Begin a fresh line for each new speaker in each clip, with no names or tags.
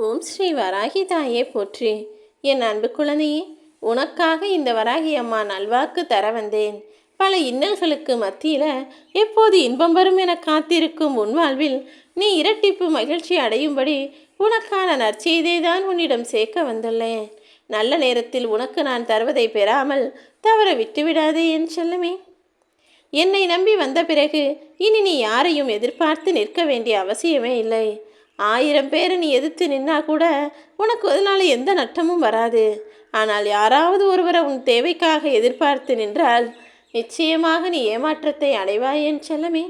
ஓம் ஸ்ரீ வராகி தாயே போற்றி. என் அன்பு குழந்தையே, உனக்காக இந்த வராகி அம்மா நல்வாக்கு தர வந்தேன். பல இன்னல்களுக்கு மத்தியில் எப்போது இன்பம் வரும் என காத்திருக்கும் உன் வாழ்வில் நீ இரட்டிப்பு மகிழ்ச்சி அடையும்படி உனக்கான நற்செய்தியை தான் உன்னிடம் சேர்க்க வந்துள்ளேன். நல்ல நேரத்தில் உனக்கு நான் தருவதை பெறாமல் தவற விட்டுவிடாதே என் செல்லமே. என்னை நம்பி வந்த பிறகு இனி நீ யாரையும் எதிர்பார்த்து நிற்க வேண்டிய அவசியமே இல்லை. 1000 பேரை நீ எதிர்த்து நின்னா கூட உனக்கு அதனால் எந்த நட்டமும் வராது. ஆனால் யாராவது ஒருவரை உன் தேவைக்காக எதிர்பார்த்து நின்றால் நிச்சயமாக நீ ஏமாற்றத்தை அடைவாய் என் செல்லமே.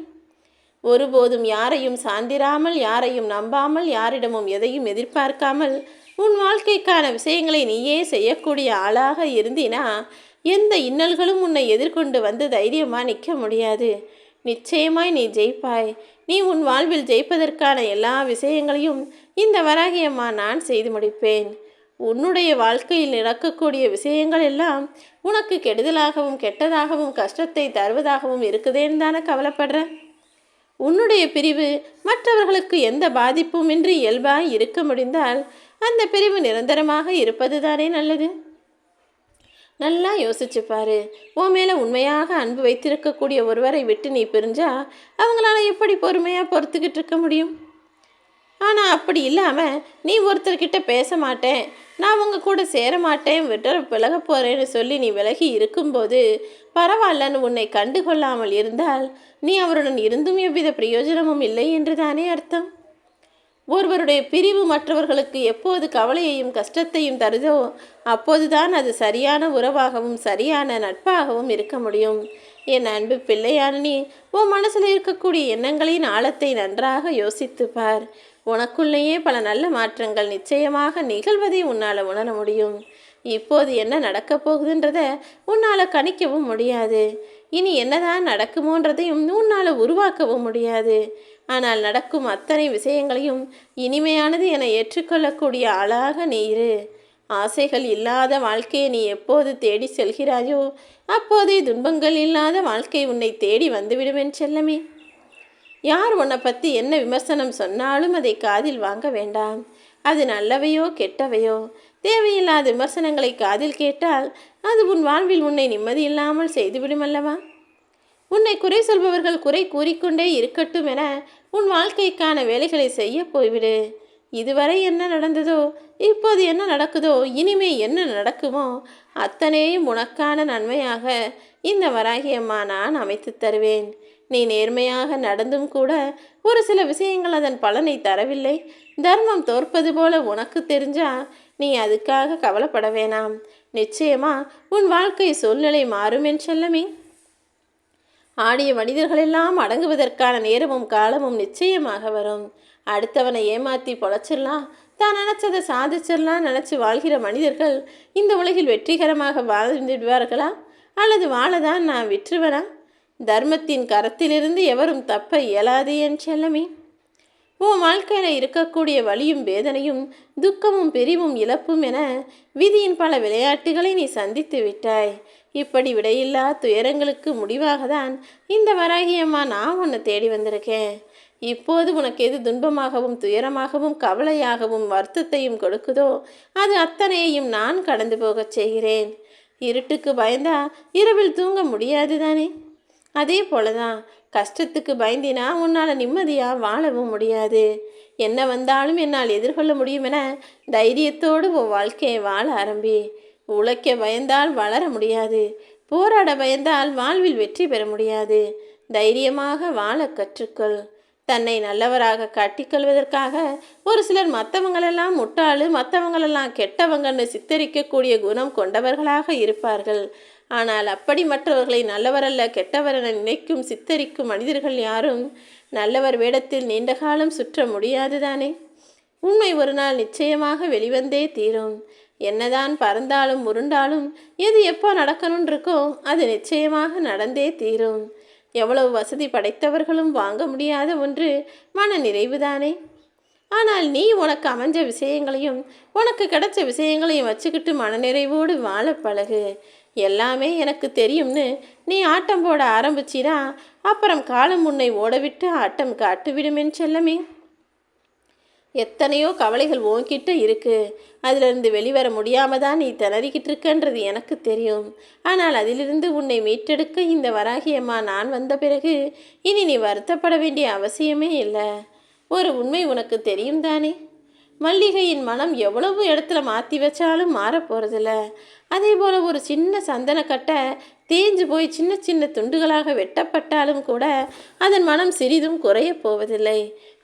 ஒருபோதும் யாரையும் சார்ந்திராமல், யாரையும் நம்பாமல், யாரிடமும் எதையும் எதிர்பார்க்காமல் உன் வாழ்க்கைக்கான விஷயங்களை நீயே செய்யக்கூடிய ஆளாக இருந்தினா எந்த இன்னல்களும் உன்னை எதிர்கொண்டு வந்து தைரியமாக நிற்க முடியாது. நிச்சயமாய் நீ ஜெயிப்பாய். நீ உன் வாழ்வில் ஜெயிப்பதற்கான எல்லா விஷயங்களையும் இந்த வராகி அம்மா நான் செய்து முடிப்பேன். உன்னுடைய வாழ்க்கையில் நடக்கக்கூடிய விஷயங்கள் எல்லாம் உனக்கு கெடுதலாகவும் கெட்டதாகவும் கஷ்டத்தை தருவதாகவும் இருக்குதேன்னு தானே கவலைப்படுற. உன்னுடைய பிரிவு மற்றவர்களுக்கு எந்த பாதிப்பும் இன்றி இயல்பாய் இருக்க முடிந்தால் அந்த பிரிவு நிரந்தரமாக இருப்பது தானே நல்லது. நல்லா யோசிச்சு பாரு. உன் மேலே உண்மையாக அன்பு வைத்திருக்கக்கூடிய ஒருவரை விட்டு நீ பிரிஞ்சா அவங்களால எப்படி பொறுமையாக பொறுத்துக்கிட்டு இருக்க முடியும்? ஆனால் அப்படி இல்லாமல் நீ ஒருத்தர்கிட்ட பேச மாட்டேன், நான் உங்கள் கூட சேர மாட்டேன், விலக போகிறேன்னு சொல்லி நீ விலகி இருக்கும்போது பரவாயில்லன்னு உன்னை கண்டுகொள்ளாமல் இருந்தால் நீ அவருடன் இருந்தும் எவ்வித பிரயோஜனமும் இல்லை என்று தானே அர்த்தம். ஒருவருடைய பிரிவு மற்றவர்களுக்கு எப்போது கவலையையும் கஷ்டத்தையும் தருதோ அப்போதுதான் அது சரியான உறவாகவும் சரியான நட்பாகவும் இருக்க முடியும். என் அன்பு பிள்ளையான நீ உன் மனசில் இருக்கக்கூடிய எண்ணங்களின் ஆழத்தை நன்றாக யோசித்து பார். உனக்குள்ளேயே பல நல்ல மாற்றங்கள் நிச்சயமாக நிகழ்வதை உன்னால் உணர முடியும். இப்போது என்ன நடக்கப் போகுதுன்றத உன்னால் கணிக்கவும் முடியாது. இனி என்னதான் நடக்குமோன்றதையும் உன்னால் உருவாக்கவும் முடியாது. ஆனால் நடக்கும் அத்தனை விஷயங்களையும் இனிமையானது என ஏற்றுக்கொள்ளக்கூடிய ஆளாக நீ இரு. ஆசைகள் இல்லாத வாழ்க்கையை நீ எப்போது தேடி செல்கிறாயோ அப்போதே துன்பங்கள் இல்லாத வாழ்க்கை உன்னை தேடி வந்துவிடுவேன் செல்லமே. யார் உன்னை பற்றி என்ன விமர்சனம் சொன்னாலும் அதை காதில் வாங்க வேண்டாம். அது நல்லவையோ கெட்டவையோ, தேவையில்லாத விமர்சனங்களை காதில் கேட்டால் அது உன் வாழ்வில் உன்னை நிம்மதி இல்லாமல் செய்துவிடும் அல்லவா. உன்னை குறை சொல்பவர்கள் குறை கூறிக்கொண்டே இருக்கட்டும் என உன் வாழ்க்கைக்கான வேலைகளை செய்ய போய்விடு. இதுவரை என்ன நடந்ததோ, இப்போது என்ன நடக்குதோ, இனிமே என்ன நடக்குமோ அத்தனையும் உனக்கான நன்மையாக இந்த வராகி அம்மா நான் அமைத்து தருவேன். நீ நேர்மையாக நடந்தும் கூட ஒரு சில விஷயங்கள் அதன் பலனை தரவில்லை, தர்மம் தோற்பது போல உனக்கு தெரிஞ்சா நீ அதுக்காக கவலைப்பட வேணாம். நிச்சயமா உன் வாழ்க்கை சூழ்நிலை மாறும் என் செல்லமே. ஆடிய மனிதர்களெல்லாம் அடங்குவதற்கான நேரமும் காலமும் நிச்சயமாக வரும். அடுத்தவனை ஏமாற்றி பொழைச்சிடலாம், தான் நினச்சதை சாதிச்சிடலாம் நினச்சி வாழ்கிற மனிதர்கள் இந்த உலகில் வெற்றிகரமாக வாழ்ந்துடுவார்களா அல்லது வாழதான் நான் விற்றுவனா? தர்மத்தின் கரத்திலிருந்து எவரும் தப்ப இயலாது என் செல்லமே. உன் வாழ்க்கையில் இருக்கக்கூடிய வலியும் வேதனையும் துக்கமும் பிரிவும் இழப்பும் என விதியின் பல விளையாட்டுகளை நீ சந்தித்து விட்டாய். இப்படி விடையில்லா துயரங்களுக்கு முடிவாக தான் இந்த வராகி அம்மா நான் உன்னை தேடி வந்திருக்கேன். இப்போது உனக்கு எது துன்பமாகவும் துயரமாகவும் கவலையாகவும் வருத்தத்தையும் கொடுக்குதோ அது அத்தனையையும் நான் கடந்து போகச் செய்கிறேன். இருட்டுக்கு பயந்தா இரவில் தூங்க முடியாது தானே? அதே போலதான் கஷ்டத்துக்கு பயந்தினா உன்னால் நிம்மதியாக வாழவும் முடியாது. என்ன வந்தாலும் என்னால் எதிர்கொள்ள முடியும் என தைரியத்தோடு உன் வாழ்க்கையை வாழ ஆரம்பி. உழைக்க பயந்தால் வளர முடியாது, போராட பயந்தால் வாழ்வில் வெற்றி பெற முடியாது. தைரியமாக வாழ கற்றுக்கொள். தன்னை நல்லவராக காட்டிக்கொள்வதற்காக ஒரு சிலர் மற்றவங்களெல்லாம் முட்டாளு, மற்றவங்களெல்லாம் கெட்டவங்கன்னு சித்தரிக்கக்கூடிய குணம் கொண்டவர்களாக இருப்பார்கள். ஆனால் அப்படி மற்றவர்களை நல்லவரல்ல கெட்டவர் என நினைக்கும் சித்தரிக்கும் மனிதர்கள் யாரும் நல்லவர் வேடத்தில் நீண்ட காலம் சுற்ற முடியாது தானே. உண்மை ஒரு நாள் நிச்சயமாக வெளிவந்தே தீரும். என்னதான் பறந்தாலும் உருண்டாலும் எது எப்போ நடக்கணும்னு இருக்கோ அது நிச்சயமாக நடந்தே தீரும். எவ்வளவு வசதி படைத்தவர்களும் வாங்க முடியாத ஒன்று மன நிறைவுதானே. ஆனால் நீ உனக்கு அமைஞ்ச விஷயங்களையும் உனக்கு கிடைச்ச விஷயங்களையும் வச்சுக்கிட்டு மனநிறைவோடு வாழ பழகு. எல்லாமே எனக்கு தெரியும்னு நீ ஆட்டம் போட ஆரம்பிச்சினா அப்புறம் காலம் உன்னை ஓடவிட்டு ஆட்டம் காட்டுவிடுமென் செல்லமே. எத்தனையோ கவலைகள் உன்கிட்ட இருக்கு. அதிலிருந்து வெளிவர முடியாம தான் நீ திணறிக்கிட்டு இருக்கன்றது எனக்கு தெரியும். ஆனால் அதிலிருந்து உன்னை மீட்டெடுக்க இந்த வராகி அம்மா நான் வந்த பிறகு இனி நீ வருத்தப்பட வேண்டிய அவசியமே இல்லை. ஒரு உண்மை உனக்கு தெரியும் தானே? மல்லிகையின் மனம் எவ்வளவு இடத்துல மாற்றி வச்சாலும் மாறப்போகிறதில்ல. அதே போல் ஒரு சின்ன சந்தனக்கட்டை தேஞ்சு போய் சின்ன சின்ன துண்டுகளாக வெட்டப்பட்டாலும் கூட அதன் மனம் சிறிதும் குறையப் போவதில்லை.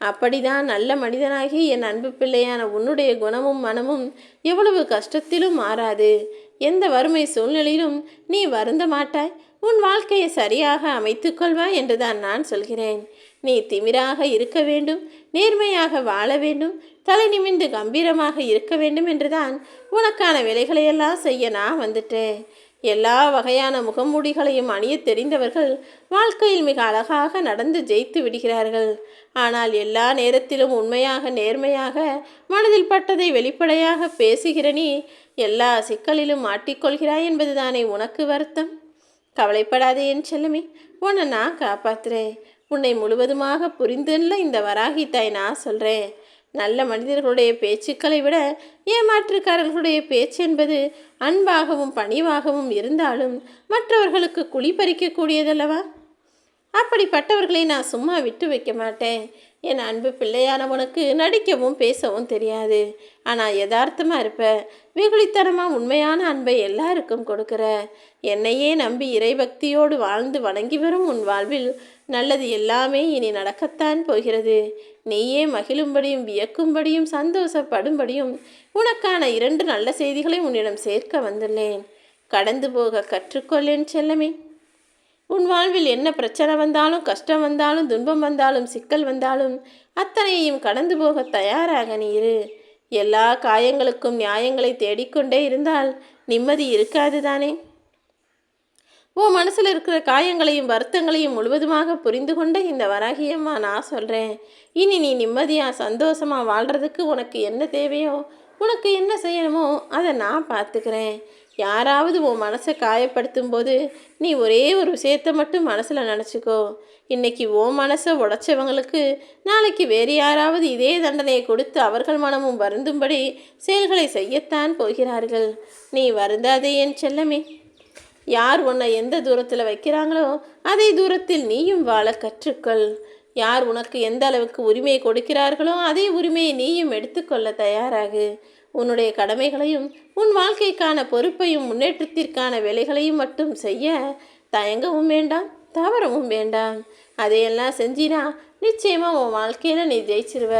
அப்படிதான் நல்ல மனிதனாகி என் அன்பு பிள்ளையான உன்னுடைய குணமும் மனமும் எவ்வளவு கஷ்டத்திலும் மாறாது. எந்த வறுமை சூழ்நிலையிலும் நீ வருந்த மாட்டாய். உன் வாழ்க்கையை சரியாக அமைத்துக்கொள்வாய் என்றுதான் நான் சொல்கிறேன். நீ திமிராக இருக்க வேண்டும், நேர்மையாக வாழ வேண்டும், தலை நிமிந்து கம்பீரமாக இருக்க வேண்டும் என்றுதான் உனக்கான வேலைகளையெல்லாம் செய்ய நான் வந்துட்டேன். எல்லா வகையான முகமூடிகளையும் அணிய தெரிந்தவர்கள் வாழ்க்கையில் மிக அழகாக நடந்து ஜெயித்து விடுகிறார்கள். ஆனால் எல்லா நேரத்திலும் உண்மையாக நேர்மையாக மனதில் பட்டதை வெளிப்படையாக பேசுகிற நீ எல்லா சிக்கலிலும் மாட்டிக்கொள்கிறாய் என்பதுதானே உனக்கு வருத்தம்? கவலைப்படாதே என் செல்லமே, உன்னை நான் காப்பாத்துறேன். உன்னை முழுவதுமாக புரிந்துள்ள இந்த வராகி தாய் நான் சொல்கிறேன். நல்ல மனிதர்களுடைய பேச்சுக்களை விட ஏமாற்றுக்காரர்களுடைய பேச்சு என்பது அன்பாகவும் பணிவாகவும் இருந்தாலும் மற்றவர்களுக்கு குழி பறிக்கக்கூடியதல்லவா? அப்படிப்பட்டவர்களை நான் சும்மா விட்டு வைக்க மாட்டேன். என் அன்பு பிள்ளையானவனுக்கு நடிக்கவும் பேசவும் தெரியாது. ஆனால் யதார்த்தமாக இருப்ப, வெகுளித்தனமாக உண்மையான அன்பை எல்லாருக்கும் கொடுக்குற. என்னையே நம்பி இறைபக்தியோடு வாழ்ந்து வணங்கி வரும் உன் வாழ்வில் நல்லது எல்லாமே இனி நடக்கத்தான் போகிறது. நீயே மகிழும்படியும் வியக்கும்படியும் சந்தோஷப்படும்படியும் உனக்கான 2 நல்ல செய்திகளை உன்னிடம் சேர்க்க வந்துள்ளேன். கடந்து போக கற்றுக்கொள்ளேன் செல்லமே. உன் வாழ்வில் என்ன பிரச்சனை வந்தாலும், கஷ்டம் வந்தாலும், துன்பம் வந்தாலும், சிக்கல் வந்தாலும் அத்தனையும் கடந்து போக தயாராக நீ இரு. எல்லா காயங்களுக்கும் நியாயங்களை தேடிக்கொண்டே இருந்தால் நிம்மதி இருக்காது தானே? உன் மனசில் இருக்கிற காயங்களையும் வருத்தங்களையும் முழுவதுமாக புரிந்து கொண்ட இந்த வராகியம்மா நான் சொல்கிறேன். இனி நீ நிம்மதியாக சந்தோஷமாக வாழ்கிறதுக்கு உனக்கு என்ன தேவையோ, உனக்கு என்ன செய்யணுமோ அதை நான் பார்த்துக்கிறேன். யாராவது உன் மனசை காயப்படுத்தும் போது நீ ஒரே ஒரு விஷயத்தை மட்டும் மனசில் நினச்சிக்கோ. இன்றைக்கி உன் மனசை உடைச்சவங்களுக்கு நாளைக்கு வேறு யாராவது இதே தண்டனையை கொடுத்து அவர்கள் மனமும் வருந்தும்படி செயல்களை செய்யத்தான் போகிறார்கள். நீ வருந்தாதே என் செல்லமே. யார் உன்னை எந்த தூரத்தில் வைக்கிறாங்களோ அதே தூரத்தில் நீயும் வாழ கற்றுக்கொள். யார் உனக்கு எந்த அளவுக்கு உரிமை கொடுக்கிறார்களோ அதே உரிமையை நீயும் எடுத்துக்கொள்ள தயாராகு. உன்னுடைய கடமைகளையும் உன் வாழ்க்கைக்கான பொறுப்பையும் முன்னேற்றத்திற்கான வேலைகளையும் மட்டும் செய்ய தயங்கவும் வேண்டாம், தவறவும் வேண்டாம். அதையெல்லாம் செஞ்சினா நிச்சயமாக உன் வாழ்க்கையில் நீ ஜெயிச்சிருவ.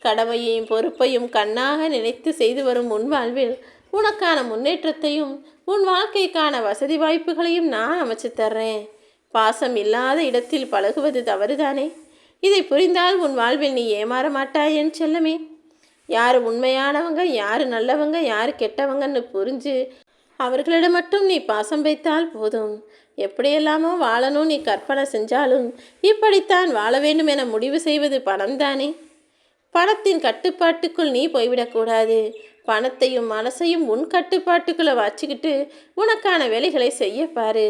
கடமையையும் பொறுப்பையும் கண்ணாக நினைத்து செய்து வரும் உன் வாழ்வில் உனக்கான முன்னேற்றத்தையும் உன் வாழ்க்கைக்கான வசதி வாய்ப்புகளையும் நான் அமைச்சு தர்றேன். பாசம் இல்லாத இடத்தில் பழகுவது தவறுதானே? இதை புரிந்தால் உன் வாழ்வில் நீ ஏமாற மாட்டாய் என் செல்லமே. யார் உண்மையானவங்க, யார் நல்லவங்க, யார் கெட்டவங்கன்னு புரிஞ்சு அவர்களிடம் மட்டும் நீ பாசம் வைத்தால் போதும். எப்படியெல்லாமோ வாழணும் நீ கற்பனை செஞ்சாலும் இப்படித்தான் வாழ வேண்டும் என முடிவு செய்வது பணம் தானே. பணத்தின் கட்டுப்பாட்டுக்குள் நீ போய்விடக்கூடாது. பணத்தையும் மனசையும் உன் கட்டுப்பாட்டுக்குள்ளே வச்சுக்கிட்டு உனக்கான வேலைகளை செய்ய பாரு.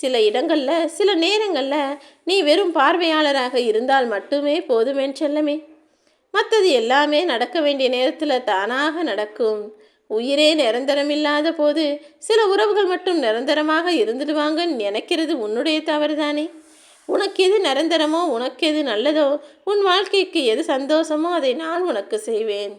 சில இடங்களில் சில நேரங்களில் நீ வெறும் பார்வையாளராக இருந்தால் மட்டுமே போதுமென் செல்லமே. மற்றது எல்லாமே நடக்க வேண்டிய நேரத்தில் தானாக நடக்கும். உயிரே நிரந்தரமில்லாத போது சில உறவுகள் மட்டும் நிரந்தரமாக இருந்துடுவாங்கன்னு நினைக்கிறது உன்னுடைய தவறு தானே. உனக்கு எது நிரந்தரமோ, உனக்கு எது நல்லதோ, உன் வாழ்க்கைக்கு எது சந்தோஷமோ அதை நான் உனக்கு செய்வேன்.